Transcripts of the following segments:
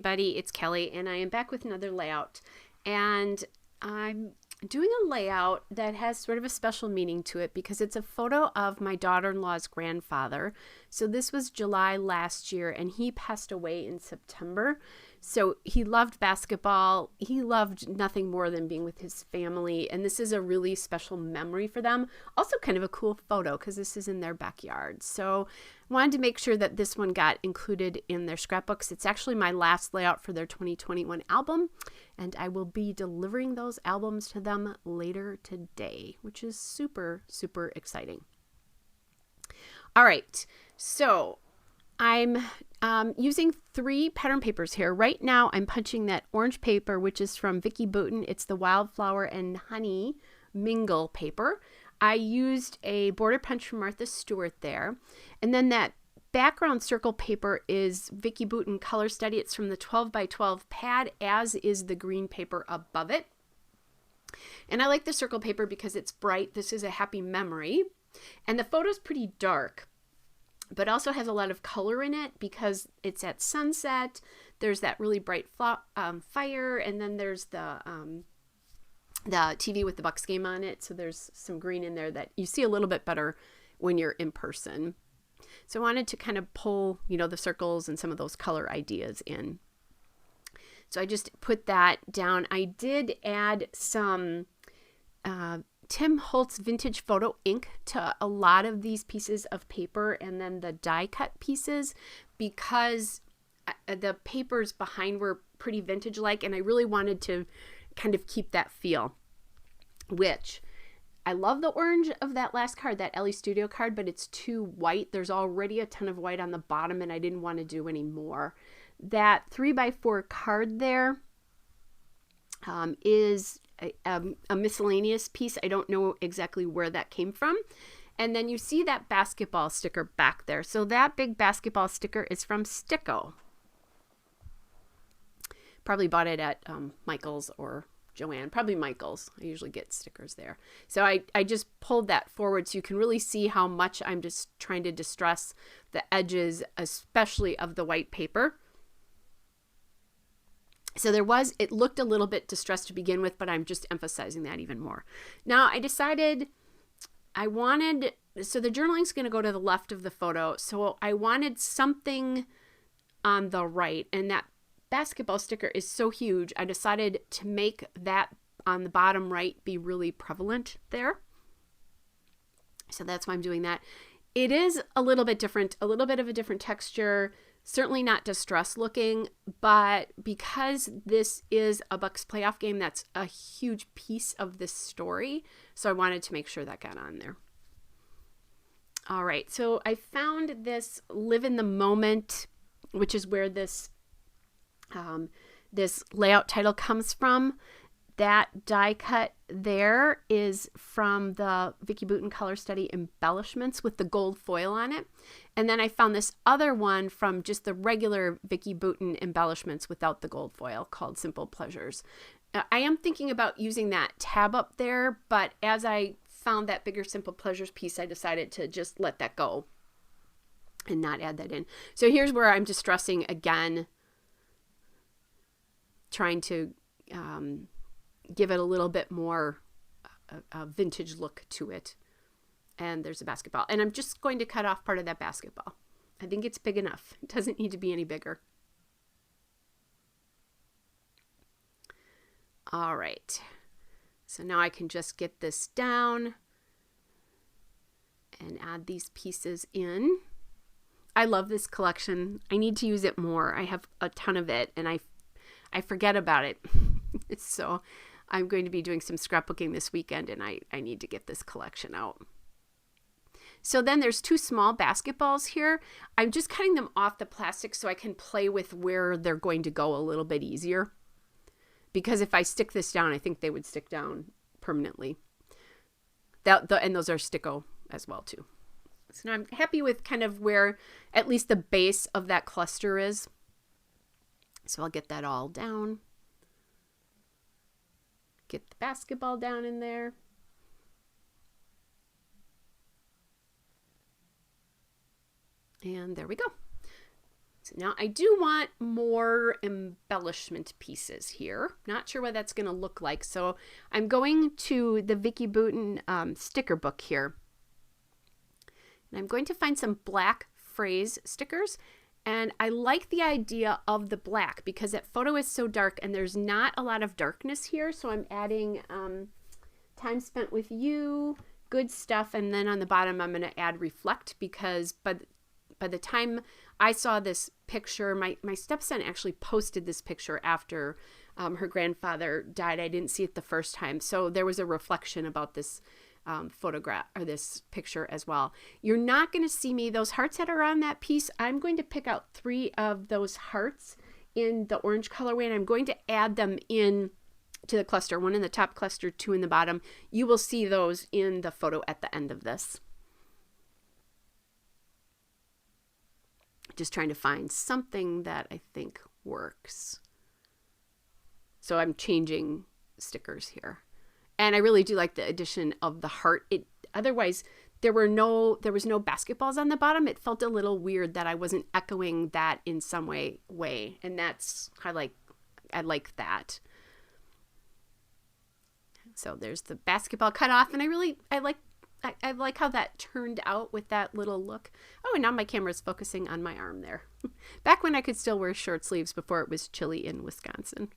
everybody, it's Kelly, and I am back with another layout, and I'm doing a layout that has sort of a special meaning to it because it's a photo of my daughter-in-law's grandfather. So this was July last year, and he passed away in September. So he loved basketball. He loved nothing more than being with his family, and this is a really special memory for them. Also kind of a cool photo because this is in their backyard. So I wanted to make sure that this one got included in their scrapbooks. It's actually my last layout for their 2021 album, and I will be delivering those albums to them later today, which is super, super exciting. All right, so I'm using 3 pattern papers here. Right now I'm punching that orange paper, which is from Vicki Boutin. It's the Wildflower and Honey Mingle paper. I used a border punch from Martha Stewart there. And then that background circle paper is Vicki Boutin Color Study. It's from the 12 by 12 pad, as is the green paper above it. And I like the circle paper because it's bright. This is a happy memory. And the photo's pretty dark, but also has a lot of color in it because it's at sunset. There's that really bright fire, and then there's the TV with the Bucks game on it. So there's some green in there that you see a little bit better when you're in person. So I wanted to kind of pull, the circles and some of those color ideas in. So I just put that down. I did add some Tim Holtz vintage photo ink to a lot of these pieces of paper, and then the die cut pieces, because the papers behind were pretty vintage like, and I really wanted to kind of keep that feel, which I love the orange of that last card, that Ellie Studio card, but it's too white. There's already a ton of white on the bottom, and I didn't want to do any more. That 3x4 card there is a miscellaneous piece. I don't know exactly where that came from. And then you see that basketball sticker back there. So that big basketball sticker is from Sticko. Probably bought it at Michael's or Joanne. Probably Michael's. I usually get stickers there. So I just pulled that forward so you can really see how much I'm just trying to distress the edges, especially of the white paper. So it looked a little bit distressed to begin with, but I'm just emphasizing that even more. Now I decided so the journaling's going to go to the left of the photo. So I wanted something on the right, and that basketball sticker is so huge. I decided to make that on the bottom right be really prevalent there. So that's why I'm doing that. It is a little bit different, a little bit of a different texture. Certainly not distressed looking, but because this is a Bucks playoff game, that's a huge piece of this story. So I wanted to make sure that got on there. All right, so I found this Live in the Moment, which is where this layout title comes from. That die cut there is from the Vicki Boutin Color Study Embellishments with the gold foil on it. And then I found this other one from just the regular Vicki Boutin Embellishments without the gold foil, called Simple Pleasures. I am thinking about using that tab up there, but as I found that bigger Simple Pleasures piece, I decided to just let that go and not add that in. So here's where I'm distressing again, trying to give it a little bit more a vintage look to it. And there's a basketball. And I'm just going to cut off part of that basketball. I think it's big enough. It doesn't need to be any bigger. All right. So now I can just get this down and add these pieces in. I love this collection. I need to use it more. I have a ton of it, and I forget about it. So I'm going to be doing some scrapbooking this weekend, and I need to get this collection out. So then there's 2 small basketballs here. I'm just cutting them off the plastic so I can play with where they're going to go a little bit easier. Because if I stick this down, I think they would stick down permanently. And those are Sticko as well too. So now I'm happy with kind of where at least the base of that cluster is. So I'll get that all down. Get the basketball down in there. And there we go. So now I do want more embellishment pieces here. Not sure what that's going to look like. So I'm going to the Vicki Boutin sticker book here. And I'm going to find some black phrase stickers. And I like the idea of the black because that photo is so dark and there's not a lot of darkness here. So I'm adding time spent with you, good stuff. And then on the bottom, I'm going to add reflect because by the time I saw this picture, my stepson actually posted this picture after her grandfather died. I didn't see it the first time. So there was a reflection about this photograph or this picture as well. You're not going to see me, those hearts that are on that piece, I'm going to pick out 3 of those hearts in the orange colorway and I'm going to add them in to the cluster, 1 in the top cluster, 2 in the bottom. You will see those in the photo at the end of this. Just trying to find something that I think works. So I'm changing stickers here. And I really do like the addition of the heart. Otherwise, there was no basketballs on the bottom. It felt a little weird that I wasn't echoing that in some way. And that's I like that. So there's the basketball cut off, and I like how that turned out with that little look. Oh, and now my camera's focusing on my arm there. Back when I could still wear short sleeves before it was chilly in Wisconsin.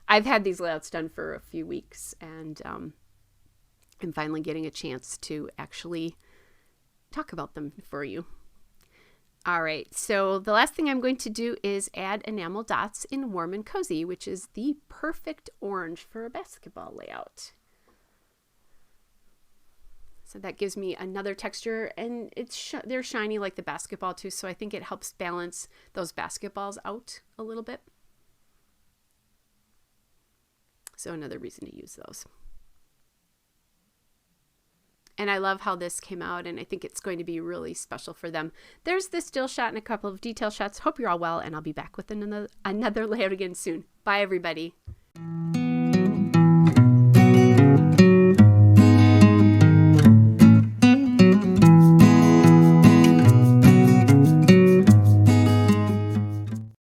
I've had these layouts done for a few weeks, and I'm finally getting a chance to actually talk about them for you. All right, so the last thing I'm going to do is add enamel dots in Warm and Cozy, which is the perfect orange for a basketball layout. So that gives me another texture, and they're shiny like the basketball too, so I think it helps balance those basketballs out a little bit. So another reason to use those. And I love how this came out, and I think it's going to be really special for them. There's the still shot and a couple of detail shots. Hope you're all well, and I'll be back with another layout again soon. Bye, everybody.